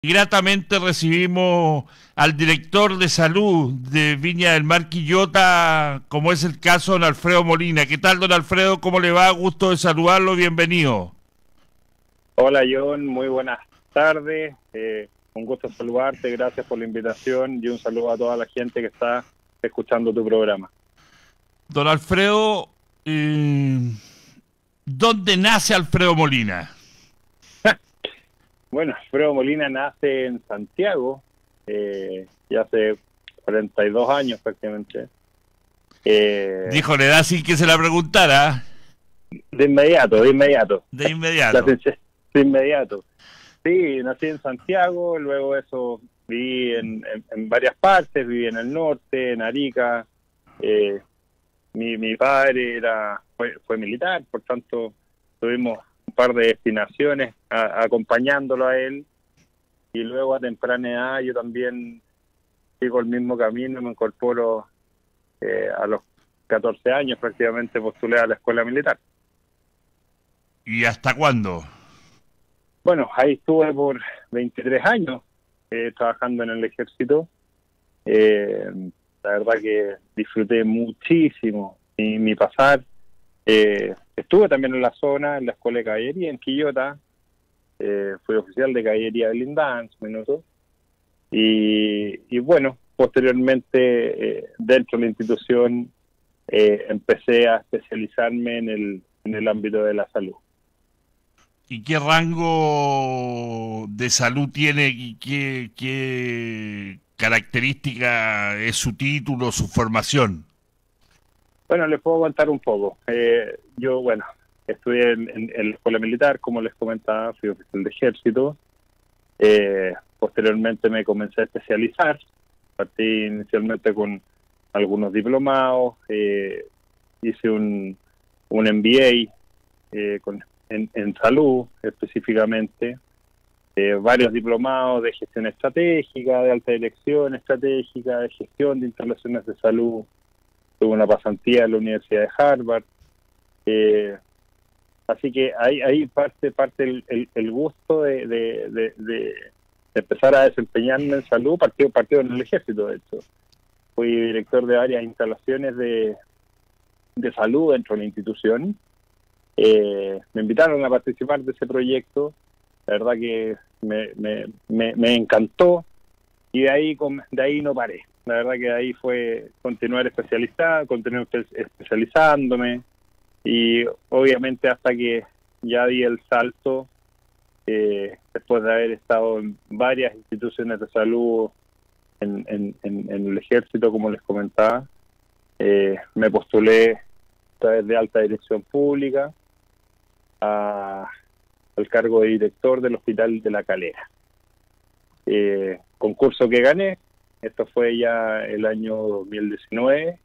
Gratamente recibimos al director de salud de Viña del Mar Quillota, como es el caso de don Alfredo Molina. ¿Qué tal, don Alfredo? ¿Cómo le va? Gusto de saludarlo, bienvenido. Hola John, muy buenas tardes. Un gusto saludarte, gracias por la invitación y un saludo a toda la gente que está escuchando tu programa. Don Alfredo, ¿dónde nace Alfredo Molina? Bueno, Alfredo Molina nace en Santiago, ya hace 42 años prácticamente. Eh, Dijo la edad sin que se la preguntara. de inmediato, de inmediato. De La inmediato. de inmediato. Sí, nací en Santiago, luego eso viví en varias partes, viví en el norte, en Arica. Eh, mi padre fue militar, por tanto tuvimos un par de destinaciones acompañándolo a él, y luego a temprana edad yo también sigo el mismo camino, me incorporo a los 14 años prácticamente, postulé a la escuela militar. ¿Y hasta cuándo? Bueno, ahí estuve por 23 años trabajando en el ejército. Eh, la verdad que disfruté muchísimo mi pasar. Estuve también en la zona, en la escuela de caballería en Quillota. Fui oficial de caballería de Lindance, minutos. Y bueno, posteriormente, dentro de la institución, empecé a especializarme en el ámbito de la salud. ¿Y qué rango de salud tiene y qué característica es su título, su formación? Bueno, les puedo contar un poco. Yo, bueno, estudié en la escuela militar, como les comentaba, fui oficial de ejército. Posteriormente me comencé a especializar. Partí inicialmente con algunos diplomados, hice un MBA en salud específicamente, varios diplomados de gestión estratégica, de alta dirección estratégica, de gestión de instalaciones de salud. Tuve una pasantía en la Universidad de Harvard. Eh, Así que ahí parte el gusto de empezar a desempeñarme en salud, partido en el ejército, de hecho. Fui director de varias instalaciones de salud dentro de la institución. Me invitaron a participar de ese proyecto. La verdad que me encantó, y de ahí no paré. La verdad que de ahí fue continuar especializándome, y obviamente hasta que ya di el salto, después de haber estado en varias instituciones de salud en el ejército, como les comentaba, me postulé a través de alta dirección pública al cargo de director del Hospital de La Calera. Concurso que gané, esto fue ya el año 2019,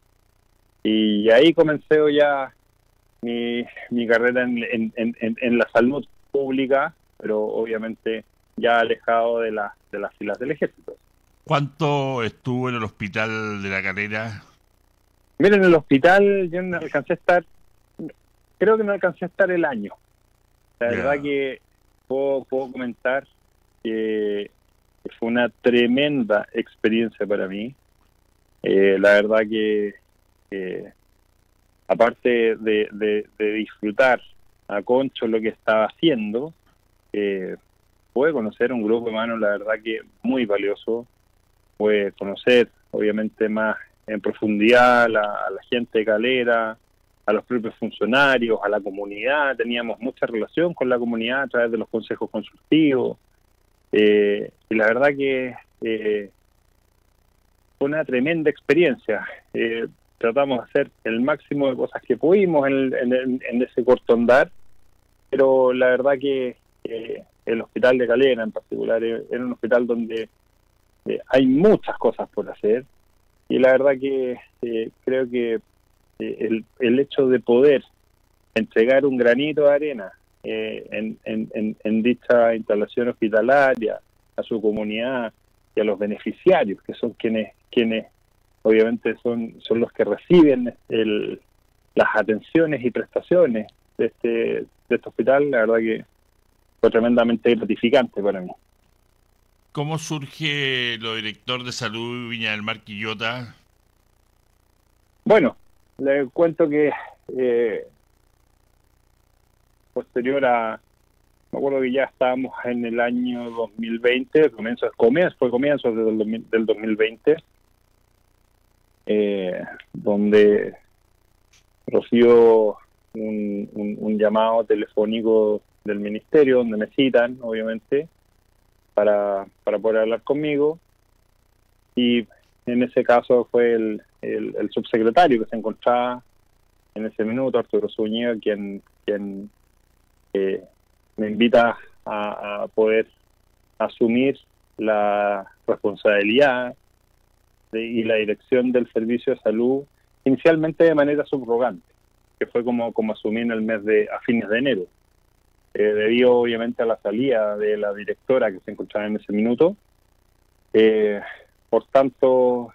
y ahí comencé ya mi carrera en la salud pública, pero obviamente ya alejado de las filas del ejército. ¿Cuánto estuvo en el hospital de la Calera? Miren, en el hospital yo no alcancé a estar, creo que no alcancé a estar el año. La verdad Ya. que puedo comentar que fue una tremenda experiencia para mí. La verdad que aparte de disfrutar a Concho lo que estaba haciendo, pude conocer un grupo humano, la verdad que muy valioso. Pude conocer, obviamente, más en profundidad a la gente de Calera, a los propios funcionarios, a la comunidad. Teníamos mucha relación con la comunidad a través de los consejos consultivos. Y la verdad que fue una tremenda experiencia. Tratamos de hacer el máximo de cosas que pudimos en ese corto andar, pero la verdad que el hospital de Calera en particular era un hospital donde hay muchas cosas por hacer, y la verdad que creo que el hecho de poder entregar un granito de arena en dicha instalación hospitalaria a su comunidad y a los beneficiarios, que son quienes obviamente son los que reciben las atenciones y prestaciones de este hospital, la verdad que fue tremendamente gratificante para mí. ¿Cómo surge lo director de salud Viña del Mar Quillota? Bueno, le cuento que posterior a, me acuerdo que ya estábamos en el año 2020, fue comienzo del 2020, donde recibo un llamado telefónico del ministerio, donde me citan, obviamente, para poder hablar conmigo, y en ese caso fue el subsecretario que se encontraba en ese minuto, Arturo Zúñiga, quien me invita a poder asumir la responsabilidad y la dirección del servicio de salud, inicialmente de manera subrogante, que fue como asumí en el a fines de enero, debido obviamente a la salida de la directora que se encontraba en ese minuto. Por tanto,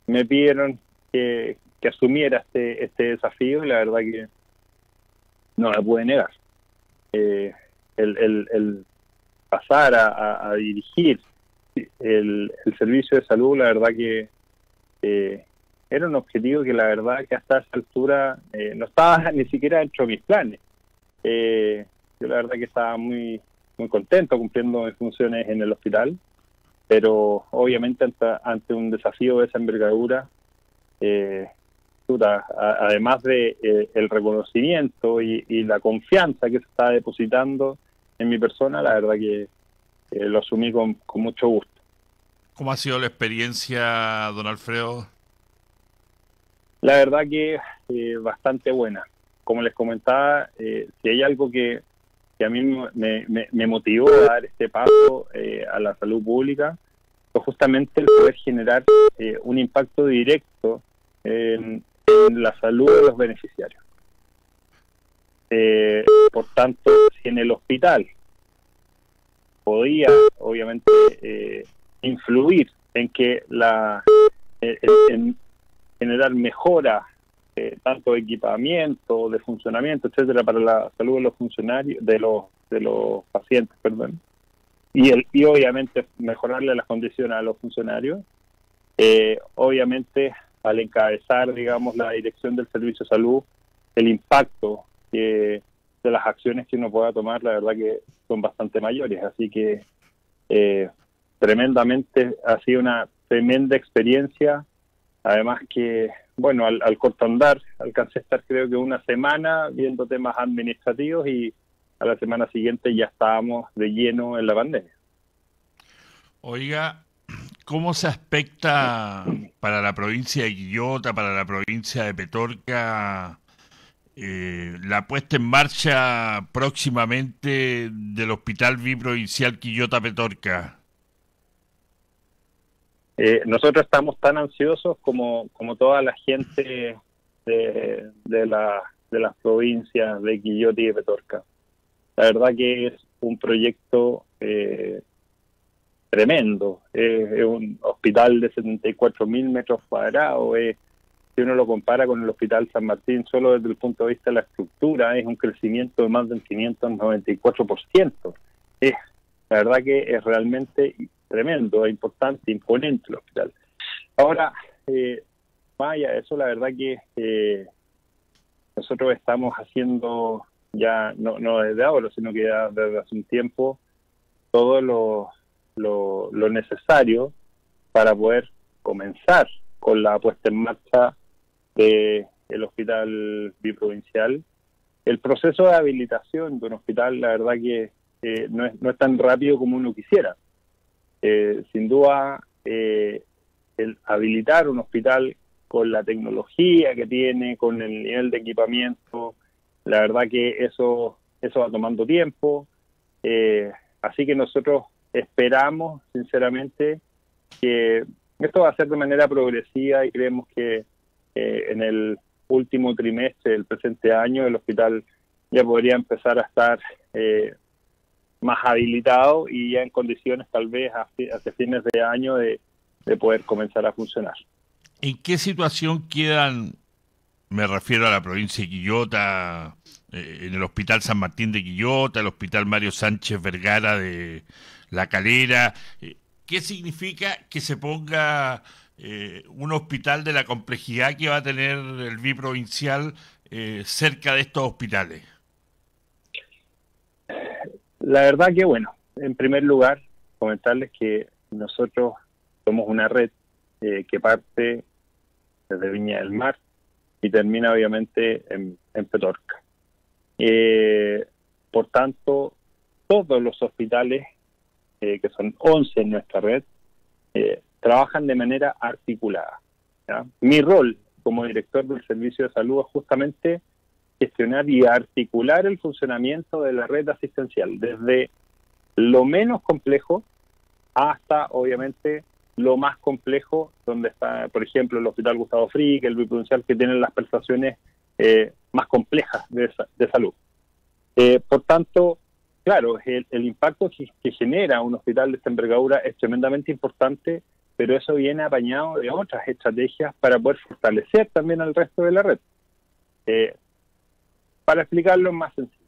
me pidieron que asumiera este desafío, y la verdad que no me pude negar. El pasar a dirigir el servicio de salud, la verdad que era un objetivo que la verdad que hasta esa altura no estaba ni siquiera dentro de mis planes. Yo la verdad que estaba muy contento cumpliendo mis funciones en el hospital, pero obviamente ante un desafío de esa envergadura, además de el reconocimiento y la confianza que se está depositando en mi persona, la verdad que lo asumí con mucho gusto. ¿Cómo ha sido la experiencia, don Alfredo? La verdad que bastante buena. Como les comentaba, si hay algo que a mí me motivó a dar este paso a la salud pública, fue justamente el poder generar un impacto directo en la salud de los beneficiarios. Por tanto, si en el hospital podía, obviamente, influir en que en generar mejora, tanto de equipamiento, de funcionamiento, etcétera, para la salud de los funcionarios, de los pacientes, perdón, y obviamente mejorarle las condiciones a los funcionarios, obviamente al encabezar, digamos, la dirección del servicio de salud, el impacto de las acciones que uno pueda tomar, la verdad que son bastante mayores. Así que tremendamente, ha sido una tremenda experiencia. Además que, bueno, al corto andar, alcancé a estar creo que una semana viendo temas administrativos, y a la semana siguiente ya estábamos de lleno en la pandemia. Oiga, ¿cómo se aspecta para la provincia de Quillota, para la provincia de Petorca, la puesta en marcha próximamente del Hospital Biprovincial Quillota-Petorca? Nosotros estamos tan ansiosos como toda la gente de las provincias de Quillota y de Petorca. La verdad que es un proyecto tremendo. Es un hospital de 74.000 metros cuadrados. Si uno lo compara con el Hospital San Martín, solo desde el punto de vista de la estructura, es un crecimiento de más del 594%. La verdad que es realmente tremendo, es importante, imponente el hospital. Ahora, más allá de eso, la verdad que nosotros estamos haciendo ya, no desde ahora, sino que ya desde hace un tiempo, todo lo necesario para poder comenzar con la puesta en marcha del Hospital Biprovincial. El proceso de habilitación de un hospital, la verdad que no es tan rápido como uno quisiera. Sin duda, el habilitar un hospital con la tecnología que tiene, con el nivel de equipamiento, la verdad que eso va tomando tiempo. Así que nosotros esperamos, sinceramente, que esto va a ser de manera progresiva, y creemos que en el último trimestre del presente año el hospital ya podría empezar a estar más habilitado y ya en condiciones tal vez hacia fines de año de poder comenzar a funcionar. ¿En qué situación quedan, me refiero a la provincia de Quillota, en el Hospital San Martín de Quillota, el Hospital Mario Sánchez Vergara de La Calera. ¿Qué significa que se ponga un hospital de la complejidad que va a tener el biprovincial cerca de estos hospitales? La verdad que bueno, en primer lugar, comentarles que nosotros somos una red que parte desde Viña del Mar y termina obviamente en Petorca. Por tanto, todos los hospitales, que son 11 en nuestra red, trabajan de manera articulada, ¿ya? Mi rol como director del Servicio de Salud es justamente gestionar y articular el funcionamiento de la red asistencial, desde lo menos complejo hasta, obviamente, lo más complejo, donde está, por ejemplo, el Hospital Gustavo Frick, el biprovincial, que tienen las prestaciones más complejas de salud. Por tanto, claro, el impacto que genera un hospital de esta envergadura es tremendamente importante, pero eso viene apañado de otras estrategias para poder fortalecer también al resto de la red. Para explicarlo más sencillo,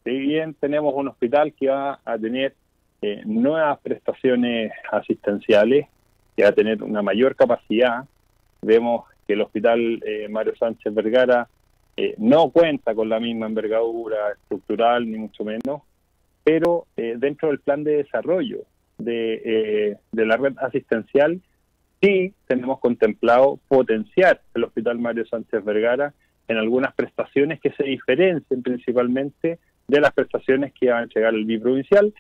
si bien tenemos un hospital que va a tener nuevas prestaciones asistenciales, que va a tener una mayor capacidad, vemos que el Hospital Mario Sánchez Vergara no cuenta con la misma envergadura estructural, ni mucho menos, pero dentro del plan de desarrollo de la red asistencial, sí tenemos contemplado potenciar el Hospital Mario Sánchez Vergara en algunas prestaciones que se diferencien principalmente de las prestaciones que van a llegar al biprovincial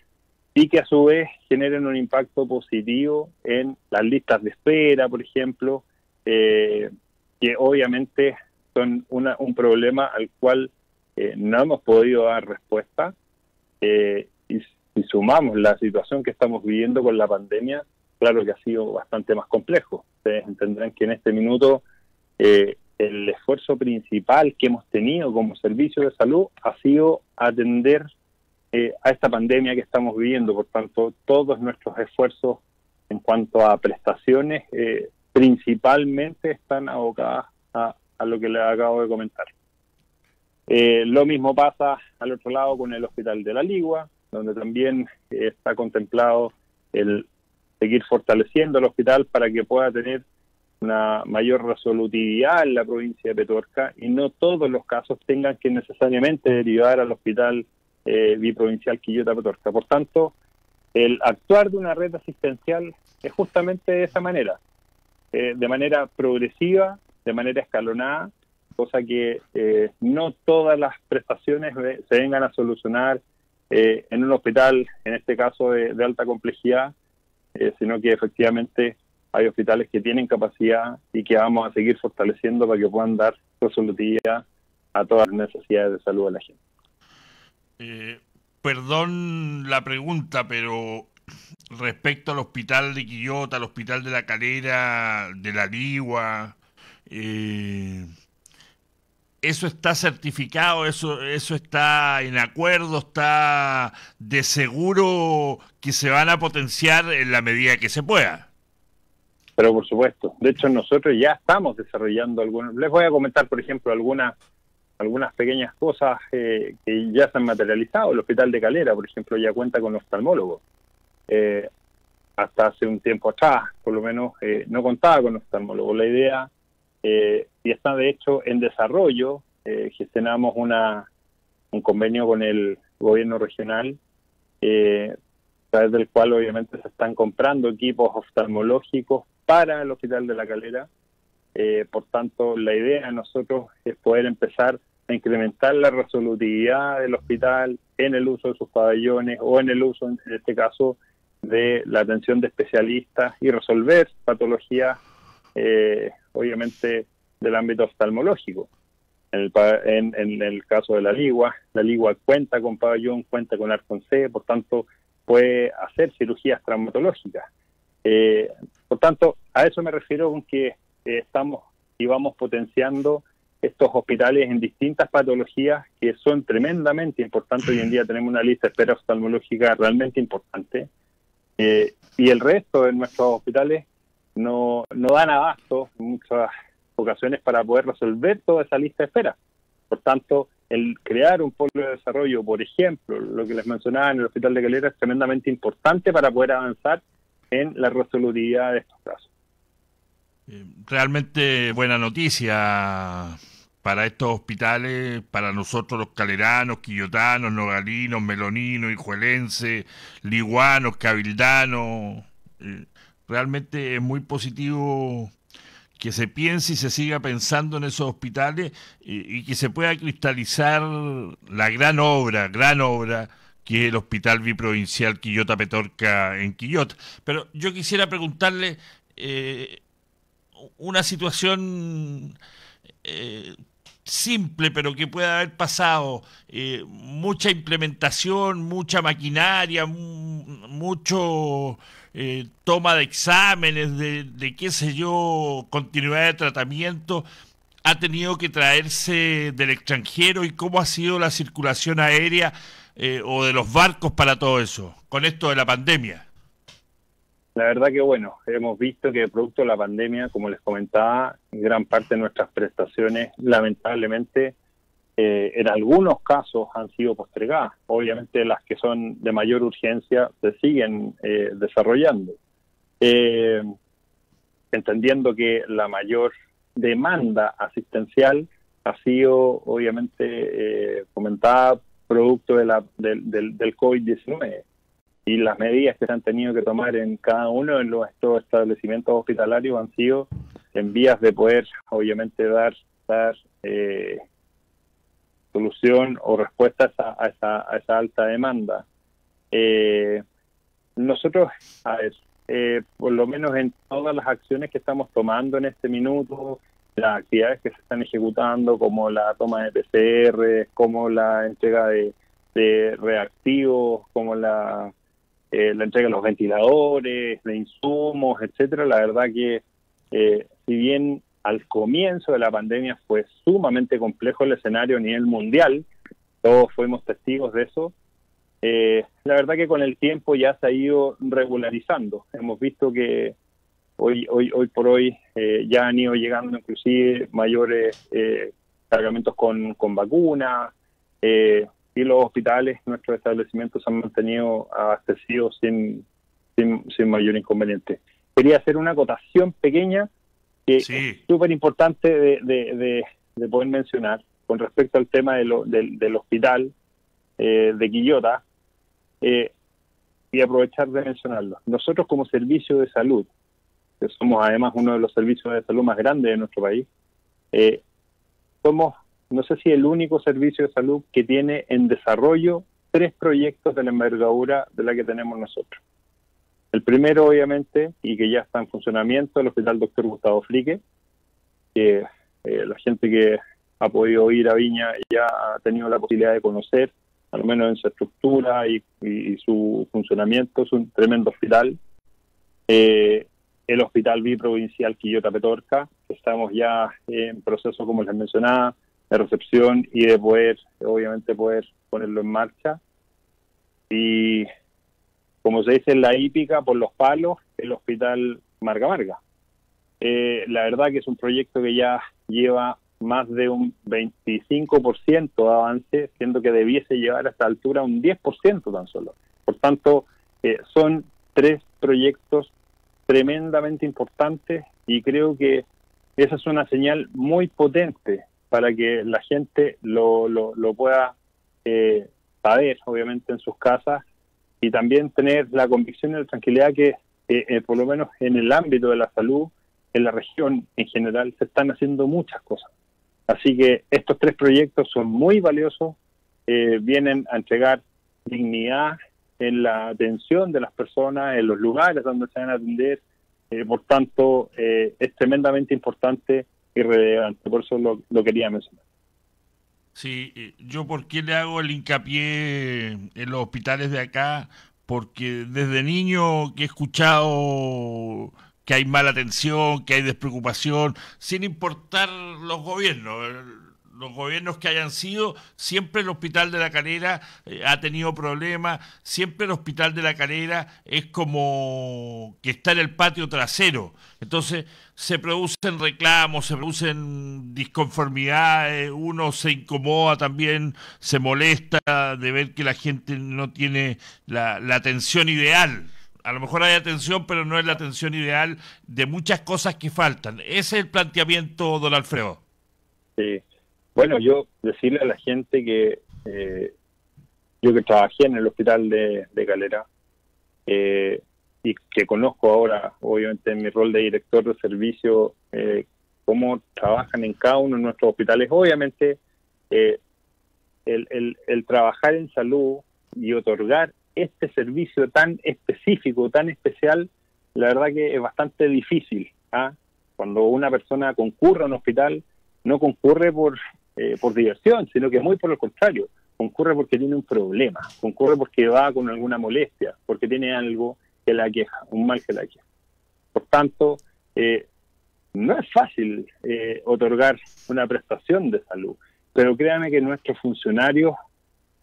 y que a su vez generen un impacto positivo en las listas de espera, por ejemplo, que obviamente son un problema al cual no hemos podido dar respuesta, y si sumamos la situación que estamos viviendo con la pandemia, claro que ha sido bastante más complejo. Ustedes entenderán que en este minuto el esfuerzo principal que hemos tenido como servicio de salud ha sido atender a esta pandemia que estamos viviendo. Por tanto, todos nuestros esfuerzos en cuanto a prestaciones principalmente están abocadas a lo que les acabo de comentar. Lo mismo pasa al otro lado con el Hospital de la Ligua, donde también está contemplado el seguir fortaleciendo el hospital para que pueda tener una mayor resolutividad en la provincia de Petorca y no todos los casos tengan que necesariamente derivar al hospital biprovincial Quillota-Petorca. Por tanto, el actuar de una red asistencial es justamente de esa manera, de manera progresiva, de manera escalonada, cosa que no todas las prestaciones se vengan a solucionar en un hospital, en este caso de alta complejidad, sino que efectivamente hay hospitales que tienen capacidad y que vamos a seguir fortaleciendo para que puedan dar resolutividad a todas las necesidades de salud de la gente. Perdón la pregunta, pero respecto al hospital de Quillota, al hospital de la Calera, de la Ligua, ¿eso está certificado? ¿Eso está en acuerdo? ¿Está de seguro que se van a potenciar en la medida que se pueda? Pero por supuesto, de hecho nosotros ya estamos desarrollando algunos. Les voy a comentar, por ejemplo, algunas pequeñas cosas que ya se han materializado. El Hospital de Calera, por ejemplo, ya cuenta con oftalmólogos. Hasta hace un tiempo atrás, por lo menos, no contaba con oftalmólogos. La idea, y está de hecho en desarrollo, gestionamos un convenio con el gobierno regional, a través del cual obviamente se están comprando equipos oftalmológicos para el Hospital de la Calera. Por tanto, la idea de nosotros es poder empezar a incrementar la resolutividad del hospital en el uso de sus pabellones o en el uso, en este caso, de la atención de especialistas y resolver patologías, obviamente, del ámbito oftalmológico. En el caso de la Ligua cuenta con pabellón, cuenta con Arcon-C, por tanto, puede hacer cirugías traumatológicas. Por tanto, a eso me refiero con que estamos y vamos potenciando estos hospitales en distintas patologías que son tremendamente importantes. Hoy en día tenemos una lista de espera oftalmológica realmente importante, y el resto de nuestros hospitales no dan abasto en muchas ocasiones para poder resolver toda esa lista de espera. Por tanto, el crear un polo de desarrollo, por ejemplo, lo que les mencionaba en el Hospital de Calera, es tremendamente importante para poder avanzar en la resolutividad de estos casos. Realmente buena noticia para estos hospitales, para nosotros los caleranos, quillotanos, nogalinos, meloninos, hijuelenses, liguanos, cabildanos. Realmente es muy positivo que se piense y se siga pensando en esos hospitales y que se pueda cristalizar la gran obra que es el Hospital Biprovincial Quillota Petorca en Quillota. Pero yo quisiera preguntarle una situación simple, pero que puede haber pasado. Mucha implementación, mucha maquinaria, mucho toma de exámenes, de qué sé yo, continuidad de tratamiento, ha tenido que traerse del extranjero, y cómo ha sido la circulación aérea o de los barcos para todo eso, con esto de la pandemia. La verdad que bueno, hemos visto que producto de la pandemia, como les comentaba, gran parte de nuestras prestaciones, lamentablemente, en algunos casos han sido postergadas. Obviamente las que son de mayor urgencia se siguen desarrollando. Entendiendo que la mayor demanda asistencial ha sido obviamente comentada producto del COVID-19. Y las medidas que se han tenido que tomar en cada uno de estos establecimientos hospitalarios han sido en vías de poder, obviamente, dar solución o respuesta a esa alta demanda. Nosotros, a ver, por lo menos en todas las acciones que estamos tomando en este minuto, las actividades que se están ejecutando, como la toma de PCR, como la entrega de reactivos, como la entrega de los ventiladores, de insumos, etcétera. La verdad que si bien al comienzo de la pandemia fue sumamente complejo el escenario a nivel mundial, todos fuimos testigos de eso, la verdad que con el tiempo ya se ha ido regularizando. Hemos visto que hoy por hoy ya han ido llegando inclusive mayores cargamentos con vacunas, y los hospitales, nuestros establecimientos se han mantenido abastecidos sin mayor inconveniente. Quería hacer una acotación pequeña que es súper importante de poder mencionar con respecto al tema del hospital de Quillota, y aprovechar de mencionarlo. Nosotros como servicio de salud, que somos además uno de los servicios de salud más grandes de nuestro país, somos, no sé si el único servicio de salud que tiene en desarrollo 3 proyectos de la envergadura de la que tenemos nosotros. El primero, obviamente, y que ya está en funcionamiento, el Hospital Dr. Gustavo Frique, que la gente que ha podido ir a Viña ya ha tenido la posibilidad de conocer, al menos en su estructura y su funcionamiento. Es un tremendo hospital. El Hospital Biprovincial Quillota Petorca, que estamos ya en proceso, como les mencionaba, de recepción y de poder ponerlo en marcha. Y como se dice en la hípica, por los palos, el Hospital Marga Marga. La verdad que es un proyecto que ya lleva más de un 25% de avance, siendo que debiese llevar a esta altura un 10% tan solo. Por tanto, son 3 proyectos tremendamente importantes, y creo que esa es una señal muy potente para que la gente lo pueda saber, obviamente, en sus casas, y también tener la convicción y la tranquilidad que por lo menos en el ámbito de la salud, en la región en general, se están haciendo muchas cosas. Así que estos 3 proyectos son muy valiosos, vienen a entregar dignidad en la atención de las personas, en los lugares donde se van a atender. Por tanto, es tremendamente importante y relevante. Por eso lo quería mencionar. Sí, yo por qué le hago el hincapié en los hospitales de acá, porque desde niño que he escuchado que hay mala atención, que hay despreocupación, sin importar los gobiernos. los gobiernos que hayan sido, siempre el Hospital de La Calera ha tenido problemas, siempre el Hospital de La Calera es como que está en el patio trasero. Entonces se producen reclamos, se producen disconformidades, uno se incomoda también, se molesta de ver que la gente no tiene la atención ideal. A lo mejor hay atención, pero no es la atención ideal de muchas cosas que faltan. Ese es el planteamiento, don Alfredo. Sí. Bueno, yo decirle a la gente que yo que trabajé en el hospital de Calera y que conozco ahora, obviamente en mi rol de director de servicio, cómo trabajan en cada uno de nuestros hospitales. Obviamente el trabajar en salud y otorgar este servicio tan específico, tan especial, la verdad que es bastante difícil. Cuando una persona concurre a un hospital, no concurre por diversión, sino que muy por el contrario, concurre porque tiene un problema, concurre porque va con alguna molestia, porque tiene algo que la aqueja, un mal que la aqueja. Por tanto, no es fácil otorgar una prestación de salud, pero créanme que nuestros funcionarios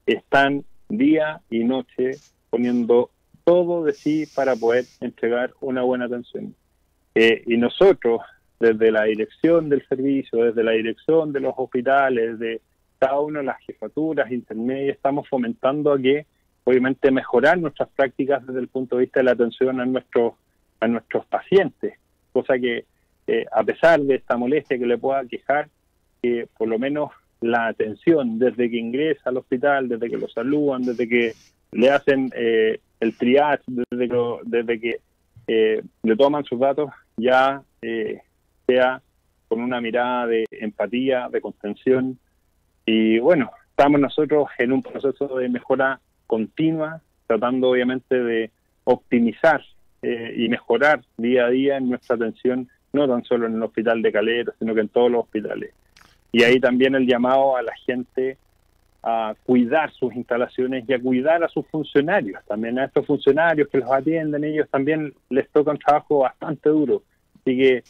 están día y noche poniendo todo de sí para poder entregar una buena atención. Y nosotros, desde la dirección del servicio, desde la dirección de los hospitales, de cada una de las jefaturas intermedias, estamos fomentando a que, obviamente, mejorar nuestras prácticas desde el punto de vista de la atención a nuestros pacientes, cosa que, a pesar de esta molestia que le pueda quejar, que por lo menos la atención desde que ingresa al hospital, desde que lo saludan, desde que le hacen el triage, desde que le toman sus datos, ya sea con una mirada de empatía, de contención. Y bueno, estamos nosotros en un proceso de mejora continua, tratando obviamente de optimizar y mejorar día a día en nuestra atención, no tan solo en el hospital de Calera, sino que en todos los hospitales. Y ahí también el llamado a la gente a cuidar sus instalaciones y a cuidar a sus funcionarios, también a estos funcionarios que los atienden, ellos también les toca un trabajo bastante duro. Así que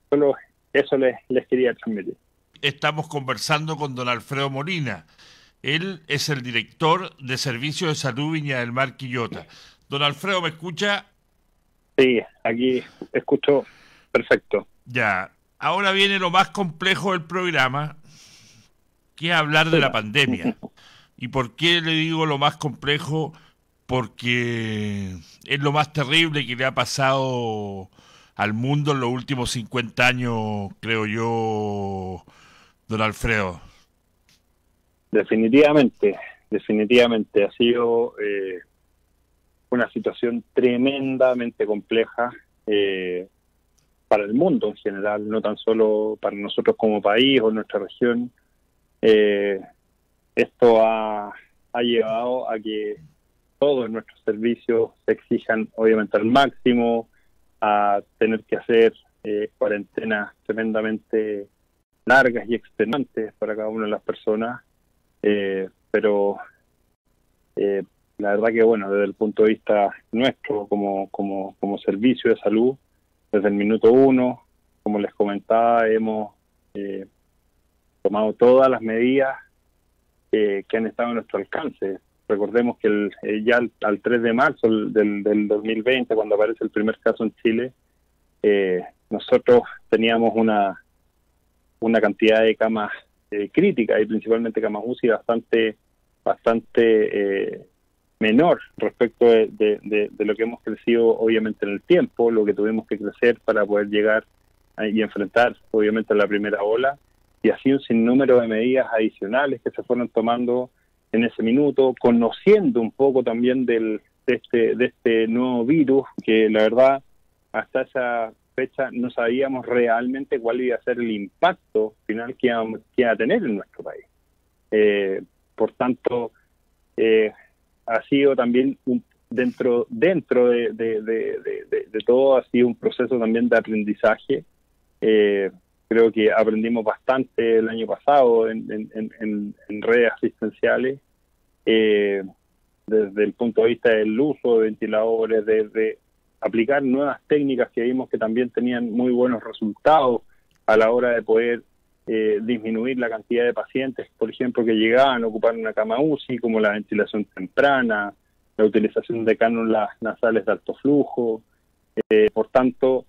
solo eso les quería transmitir. Estamos conversando con don Alfredo Molina. Él es el director de Servicios de Salud Viña del Mar Quillota. Don Alfredo, ¿me escucha? Sí, aquí escucho perfecto. Ya. Ahora viene lo más complejo del programa, que es hablar de la pandemia. ¿Y por qué le digo lo más complejo? Porque es lo más terrible que le ha pasado al mundo en los últimos 50 años, creo yo, don Alfredo. Definitivamente ha sido una situación tremendamente compleja para el mundo en general, no tan solo para nosotros como país o nuestra región. Esto ha llevado a que todos nuestros servicios se exijan obviamente al máximo, a tener que hacer cuarentenas tremendamente largas y extenuantes para cada una de las personas, pero la verdad que bueno, desde el punto de vista nuestro como servicio de salud, desde el minuto uno, como les comentaba, hemos tomado todas las medidas que han estado a nuestro alcance. Recordemos que ya al 3 de marzo del 2020, cuando aparece el primer caso en Chile, nosotros teníamos una cantidad de camas críticas y principalmente camas UCI bastante menor respecto de lo que hemos crecido obviamente en el tiempo, lo que tuvimos que crecer para poder llegar y enfrentar obviamente la primera ola, y así un sinnúmero de medidas adicionales que se fueron tomando en ese minuto, conociendo un poco también de este nuevo virus, que la verdad hasta esa fecha no sabíamos realmente cuál iba a ser el impacto final que iba a tener en nuestro país. Por tanto, ha sido también dentro de todo, ha sido un proceso también de aprendizaje. Creo que aprendimos bastante el año pasado en redes asistenciales, desde el punto de vista del uso de ventiladores, de aplicar nuevas técnicas que vimos que también tenían muy buenos resultados a la hora de poder disminuir la cantidad de pacientes, por ejemplo, que llegaban a ocupar una cama UCI, como la ventilación temprana, la utilización de cánulas nasales de alto flujo. Por tanto,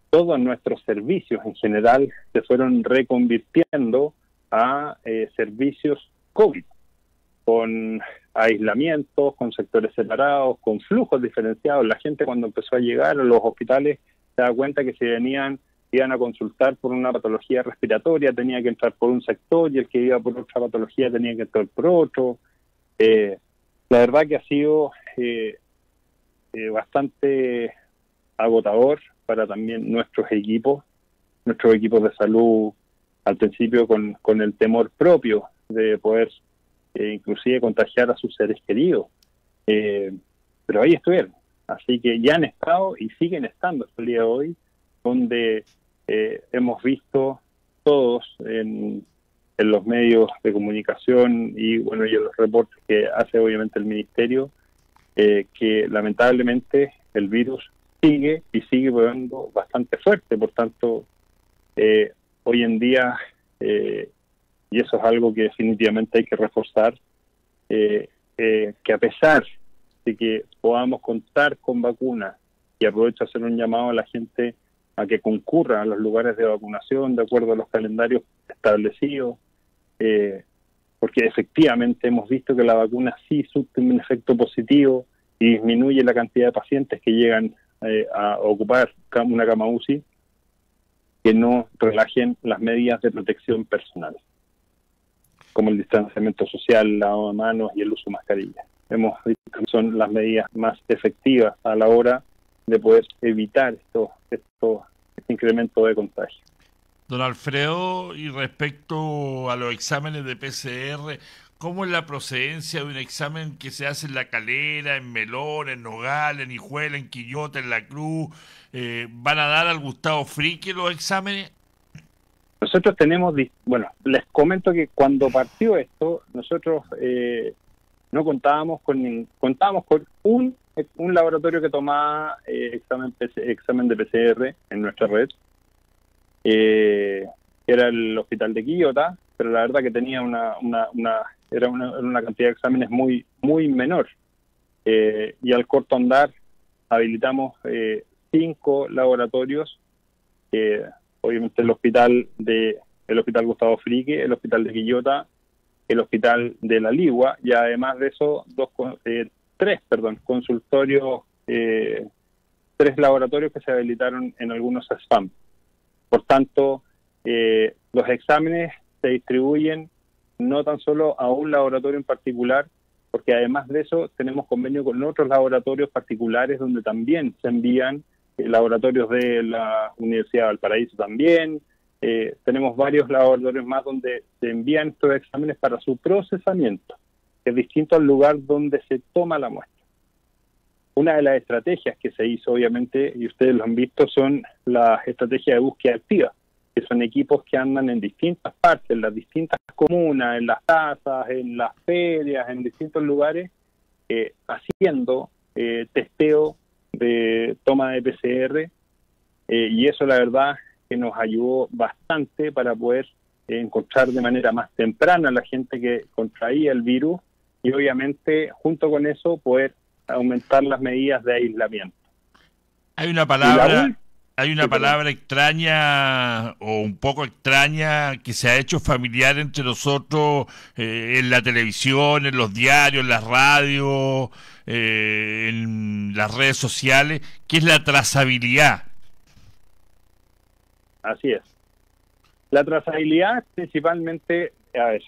todos nuestros servicios en general se fueron reconvirtiendo a servicios COVID, con aislamientos, con sectores separados, con flujos diferenciados. La gente, cuando empezó a llegar a los hospitales, se da cuenta que si iban a consultar por una patología respiratoria, tenía que entrar por un sector, y el que iba por otra patología tenía que entrar por otro. La verdad que ha sido bastante agotador para también nuestros equipos de salud, al principio con el temor propio de poder inclusive contagiar a sus seres queridos. Pero ahí estuvieron. Así que ya han estado y siguen estando hasta el día de hoy, donde hemos visto todos en los medios de comunicación y bueno, y en los reportes que hace obviamente el Ministerio, que lamentablemente el virus sigue pegando bastante fuerte. Por tanto, hoy en día, y eso es algo que definitivamente hay que reforzar, que a pesar de que podamos contar con vacunas, y aprovecho a hacer un llamado a la gente a que concurra a los lugares de vacunación de acuerdo a los calendarios establecidos, porque efectivamente hemos visto que la vacuna sí surte un efecto positivo y disminuye la cantidad de pacientes que llegan a ocupar una cama UCI, que no relajen las medidas de protección personal, como el distanciamiento social, el lavado de manos y el uso de mascarilla. Hemos visto que son las medidas más efectivas a la hora de poder evitar este incremento de contagio. Don Alfredo, y respecto a los exámenes de PCR, ¿cómo es la procedencia de un examen que se hace en La Calera, en Melón, en Nogales, en Hijuela, en Quillota, en La Cruz? ¿Van a dar al Gustavo Fricke los exámenes? Nosotros tenemos, bueno, les comento que cuando partió esto, nosotros no contábamos con un laboratorio que tomaba examen de PCR en nuestra red, que era el Hospital de Quillota, pero la verdad que tenía una cantidad de exámenes muy menor. Y al corto andar habilitamos 5 laboratorios, obviamente el hospital Gustavo Fricke, el Hospital de Quillota, el Hospital de La Ligua, y además de eso tres consultorios, 3 laboratorios que se habilitaron en algunos SPAM. Por tanto, los exámenes se distribuyen no tan solo a un laboratorio en particular, porque además de eso tenemos convenio con otros laboratorios particulares donde también se envían, laboratorios de la Universidad de Valparaíso también. Tenemos varios laboratorios más donde se envían estos exámenes para su procesamiento, que es distinto al lugar donde se toma la muestra. Una de las estrategias que se hizo, obviamente, y ustedes lo han visto, son las estrategias de búsqueda activa, que son equipos que andan en distintas partes, en las distintas comunas, en las casas, en las ferias, en distintos lugares, haciendo testeo de toma de PCR, y eso la verdad que nos ayudó bastante para poder encontrar de manera más temprana a la gente que contraía el virus, y obviamente junto con eso poder aumentar las medidas de aislamiento. Hay una palabra extraña o un poco extraña que se ha hecho familiar entre nosotros en la televisión, en los diarios, en las radios, en las redes sociales, que es la trazabilidad. Así es. La trazabilidad principalmente, es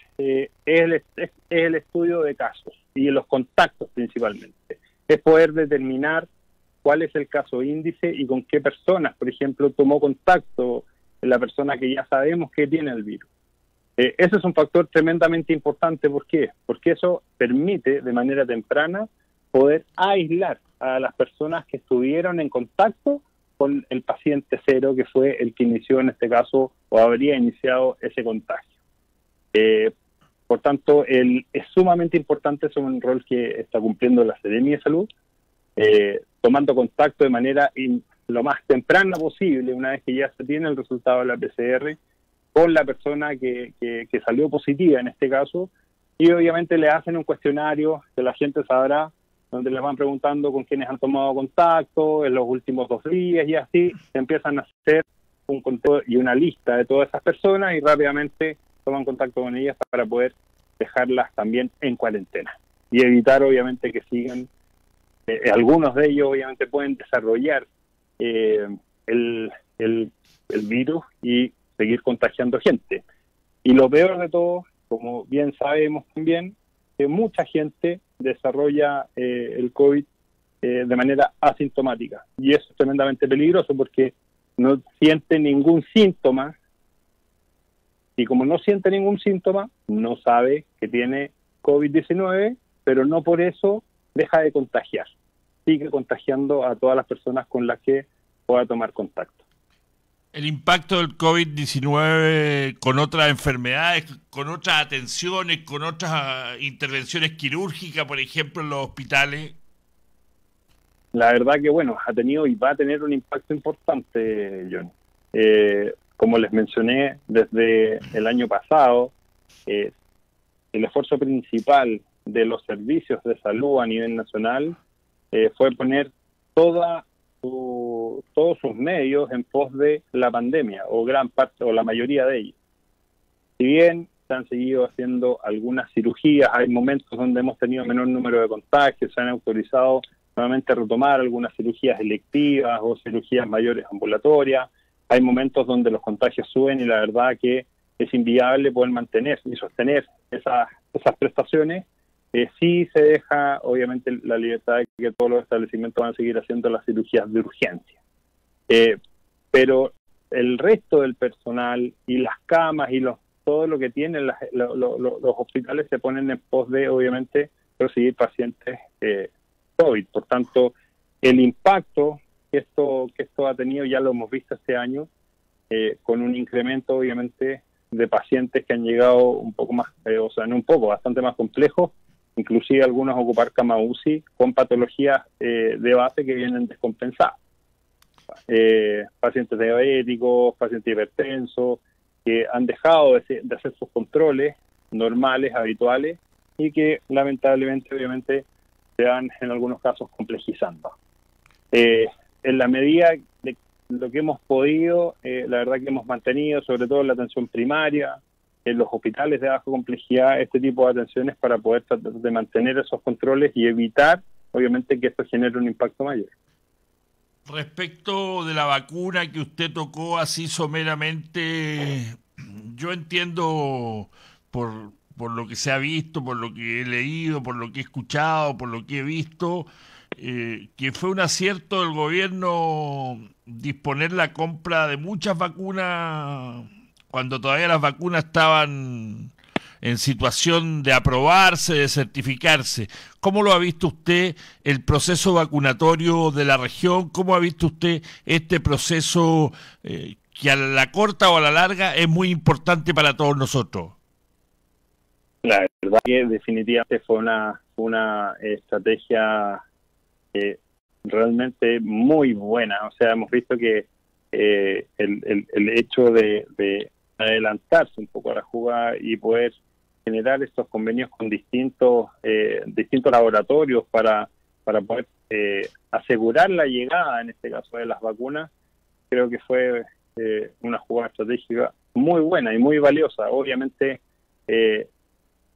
el estudio de casos y de los contactos principalmente. Es poder determinar cuál es el caso índice y con qué personas, por ejemplo, tomó contacto la persona que ya sabemos que tiene el virus. Ese es un factor tremendamente importante. ¿Por qué? Porque eso permite de manera temprana poder aislar a las personas que estuvieron en contacto con el paciente cero, que fue el que inició en este caso o habría iniciado ese contagio. Por tanto, es sumamente importante, es un rol que está cumpliendo la Seremi de Salud, tomando contacto de manera lo más temprana posible, una vez que ya se tiene el resultado de la PCR, con la persona que salió positiva en este caso, y obviamente le hacen un cuestionario que la gente sabrá, donde les van preguntando con quiénes han tomado contacto en los últimos 2 días, y así se empiezan a hacer un conteo y una lista de todas esas personas, y rápidamente toman contacto con ellas para poder dejarlas también en cuarentena y evitar obviamente que sigan. Algunos de ellos obviamente pueden desarrollar el virus y seguir contagiando gente. Y lo peor de todo, como bien sabemos también, que mucha gente desarrolla el COVID de manera asintomática. Y eso es tremendamente peligroso porque no siente ningún síntoma, y como no siente ningún síntoma, no sabe que tiene COVID-19, pero no por eso deja de contagiar. Sigue contagiando a todas las personas con las que pueda tomar contacto. El impacto del COVID-19 con otras enfermedades, con otras atenciones, con otras intervenciones quirúrgicas, por ejemplo, en los hospitales. La verdad que, bueno, ha tenido y va a tener un impacto importante, John. Como les mencioné desde el año pasado, el esfuerzo principal de los servicios de salud a nivel nacional fue poner todos sus medios en pos de la pandemia, o gran parte, o la mayoría de ellos. Si bien se han seguido haciendo algunas cirugías, hay momentos donde hemos tenido menor número de contagios, se han autorizado nuevamente retomar algunas cirugías electivas o cirugías mayores ambulatorias. Hay momentos donde los contagios suben y la verdad que es inviable poder mantener y sostener esas prestaciones. Sí se deja, obviamente, la libertad de que todos los establecimientos van a seguir haciendo las cirugías de urgencia. Pero el resto del personal y las camas y todo lo que tienen los hospitales se ponen en pos de, obviamente, recibir pacientes COVID. Por tanto, el impacto que esto ha tenido ya lo hemos visto este año, con un incremento, obviamente, de pacientes que han llegado un poco más, bastante más complejos, inclusive algunos ocupar cama UCI con patologías de base que vienen descompensadas. Pacientes diabéticos, pacientes hipertensos, que han dejado de hacer sus controles normales, habituales, y que lamentablemente, obviamente, se van en algunos casos complejizando. En la medida de lo que hemos podido, la verdad que hemos mantenido, sobre todo en la atención primaria, en los hospitales de baja complejidad, este tipo de atenciones para poder tratar de mantener esos controles y evitar, obviamente, que esto genere un impacto mayor. Respecto de la vacuna que usted tocó así someramente, yo entiendo por lo que se ha visto, por lo que he leído, por lo que he escuchado, por lo que he visto, que fue un acierto del gobierno disponer la compra de muchas vacunas cuando todavía las vacunas estaban en situación de aprobarse, de certificarse. ¿Cómo lo ha visto usted el proceso vacunatorio de la región? ¿Cómo ha visto usted este proceso que a la corta o a la larga es muy importante para todos nosotros? La verdad que definitivamente fue una estrategia realmente muy buena. O sea, hemos visto que el hecho de adelantarse un poco a la jugada y poder generar estos convenios con distintos laboratorios para poder asegurar la llegada, en este caso, de las vacunas, creo que fue una jugada estratégica muy buena y muy valiosa. Obviamente,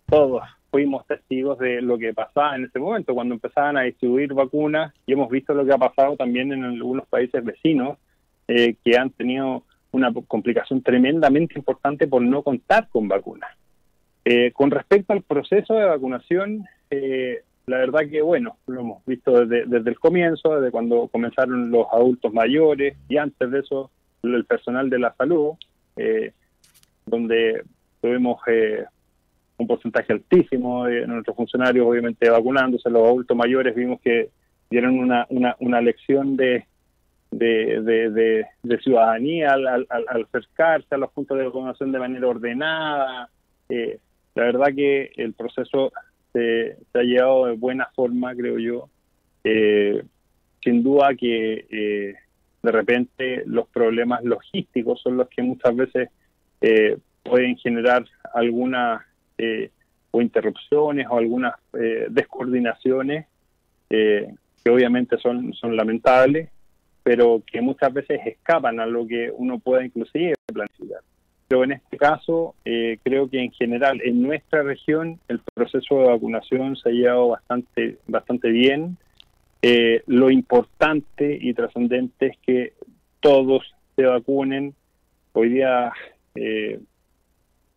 todos fuimos testigos de lo que pasaba en ese momento, cuando empezaban a distribuir vacunas, y hemos visto lo que ha pasado también en algunos países vecinos, que han tenido una complicación tremendamente importante por no contar con vacunas. Con respecto al proceso de vacunación, la verdad que, bueno, lo hemos visto desde el comienzo, desde cuando comenzaron los adultos mayores, y antes de eso el personal de la salud, donde tuvimos un porcentaje altísimo de nuestros funcionarios, obviamente, vacunándose. Los adultos mayores vimos que dieron una lección de ciudadanía al acercarse a los puntos de vacunación de manera ordenada. La verdad que el proceso se ha llevado de buena forma, creo yo. Sin duda que de repente los problemas logísticos son los que muchas veces pueden generar algunas o interrupciones o algunas descoordinaciones que obviamente son lamentables, pero que muchas veces escapan a lo que uno pueda inclusive planificar. Pero en este caso, creo que en general en nuestra región el proceso de vacunación se ha llevado bastante bien. Lo importante y trascendente es que todos se vacunen. Hoy día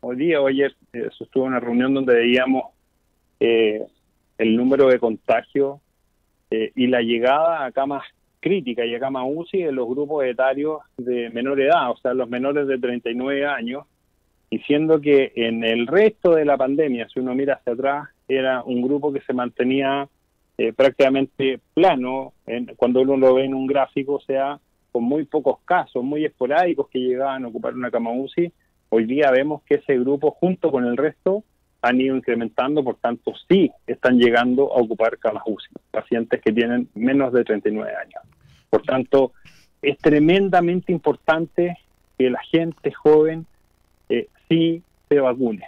o ayer estuvo en una reunión donde veíamos el número de contagios y la llegada a camas críticas y a camas UCI de los grupos etarios de menor edad, o sea, los menores de 39 años, y siendo que en el resto de la pandemia, si uno mira hacia atrás, era un grupo que se mantenía prácticamente plano, cuando uno lo ve en un gráfico, o sea, con muy pocos casos, muy esporádicos que llegaban a ocupar una cama UCI. Hoy día vemos que ese grupo, junto con el resto, han ido incrementando, por tanto sí están llegando a ocupar camas UCI, pacientes que tienen menos de 39 años. Por tanto, es tremendamente importante que la gente joven sí se vacune,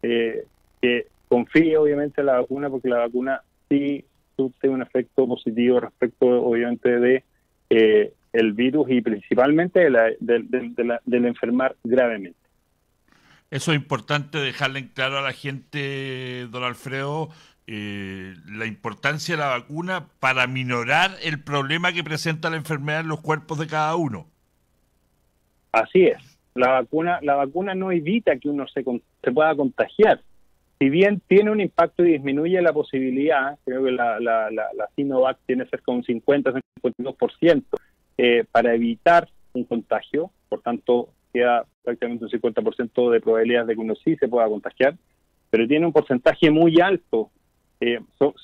que confíe obviamente en la vacuna, porque la vacuna sí surte un efecto positivo respecto obviamente de el virus y principalmente del enfermar gravemente. Eso es importante dejarle en claro a la gente, don Alfredo, la importancia de la vacuna para minorar el problema que presenta la enfermedad en los cuerpos de cada uno. Así es. La vacuna no evita que uno se pueda contagiar. Si bien tiene un impacto y disminuye la posibilidad, creo que la Sinovac tiene cerca de un 50-52% para evitar un contagio, por tanto queda prácticamente un 50% de probabilidades de que uno sí se pueda contagiar, pero tiene un porcentaje muy alto,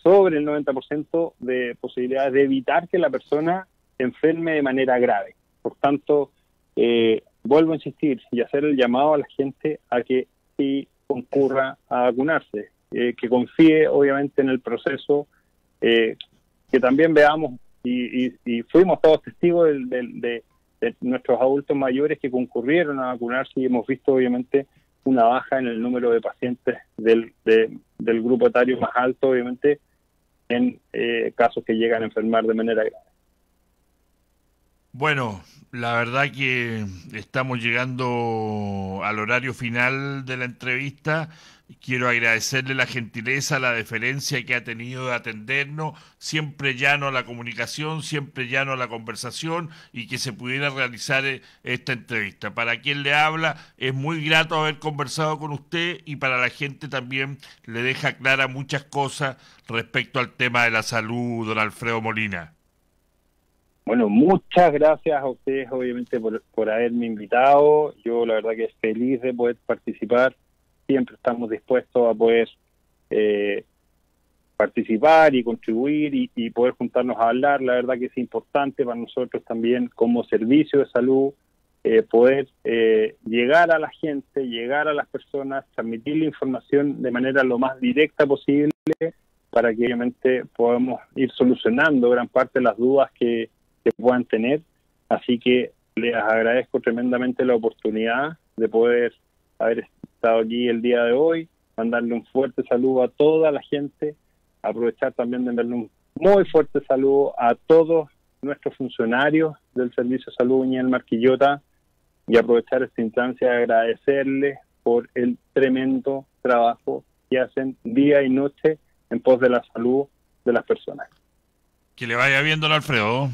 sobre el 90% de posibilidades de evitar que la persona se enferme de manera grave. Por tanto, vuelvo a insistir y hacer el llamado a la gente a que sí concurra a vacunarse, que confíe obviamente en el proceso, que también veamos y fuimos todos testigos de nuestros adultos mayores que concurrieron a vacunarse y hemos visto obviamente una baja en el número de pacientes del grupo etario más alto, obviamente, en casos que llegan a enfermar de manera grave. Bueno, la verdad que estamos llegando al horario final de la entrevista. Quiero agradecerle la gentileza, la deferencia que ha tenido de atendernos, siempre llano a la comunicación, siempre llano a la conversación y que se pudiera realizar esta entrevista. Para quien le habla, es muy grato haber conversado con usted y para la gente también le deja clara muchas cosas respecto al tema de la salud, don Alfredo Molina. Bueno, muchas gracias a ustedes obviamente por haberme invitado. Yo la verdad que es feliz de poder participar. Siempre estamos dispuestos a poder participar y contribuir y poder juntarnos a hablar. La verdad que es importante para nosotros también como servicio de salud poder llegar a la gente, llegar a las personas, transmitir la información de manera lo más directa posible para que obviamente podamos ir solucionando gran parte de las dudas que puedan tener. Así que les agradezco tremendamente la oportunidad de poder haber estado aquí el día de hoy, mandarle un fuerte saludo a toda la gente, aprovechar también de enviarle un muy fuerte saludo a todos nuestros funcionarios del Servicio de Salud Viña del Mar Quillota y aprovechar esta instancia de agradecerles por el tremendo trabajo que hacen día y noche en pos de la salud de las personas. Que le vaya bien, don Alfredo.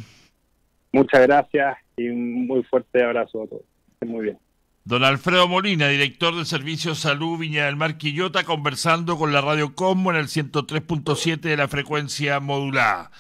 Muchas gracias y un muy fuerte abrazo a todos. Estén muy bien. Don Alfredo Molina, director del Servicio Salud Viña del Mar Quillota, conversando con la Radio Cosmo en el 103.7 de la frecuencia modulada.